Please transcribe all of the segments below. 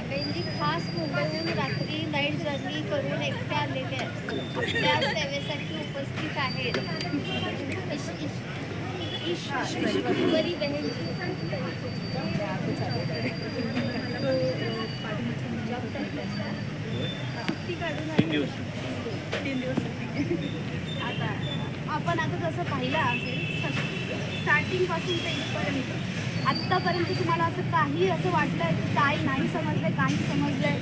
Benji खास मुंबईहून रात्री नाईट जर्नी करून एकट्या आलेले आहेत. आपल्या सेवेसाठी उपस्थित आहेत. ईश्वरी बहनजी आता आपण आता जसं पाहिलं असेल स्टार्टिंगपासून ते इथपर्यंत आत्तापर्यंत तुम्हाला असं काही असं वाटलं की काही नाही समजलंय, काही समजलंय?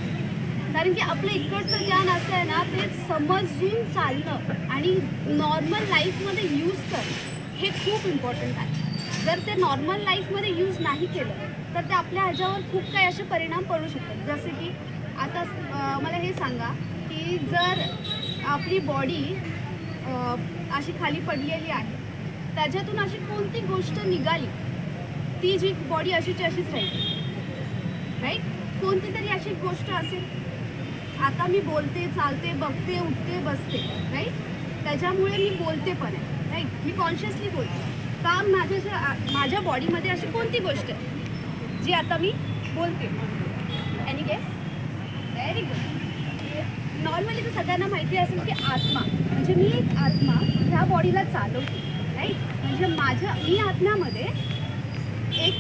कारण की आपलं इकडचं ज्ञान असं आहे ना, ते समजून चालणं आणि नॉर्मल लाईफमध्ये यूज करणं हे खूप इम्पॉर्टंट आहे. जर ते नॉर्मल लाईफमध्ये यूज नाही केलं तर ते आपल्या ह्याच्यावर खूप काही असे परिणाम पडू शकतात. जसे की आता मला हे सांगा की जर आपली बॉडी अशी खाली पडलेली आहे, त्याच्यातून अशी कोणती गोष्ट निघाली ती जी बॉडी अशीची अशीच राहील, राईट? कोणती तरी अशी गोष्ट असेल. आता मी बोलते, चालते, बघते, उठते, बसते, राईट? त्याच्यामुळे मी बोलते पण आहे, राईट? मी कॉन्शियसली बोलते. का माझ्या बॉडीमध्ये अशी कोणती गोष्ट आहे जी आता मी बोलते? Any guess? Very good. Normally तर सगळ्यांना माहिती असेल की आत्मा म्हणजे मी एक आत्मा ह्या बॉडीला चालवते, राईट? म्हणजे मी आत्म्यामध्ये एक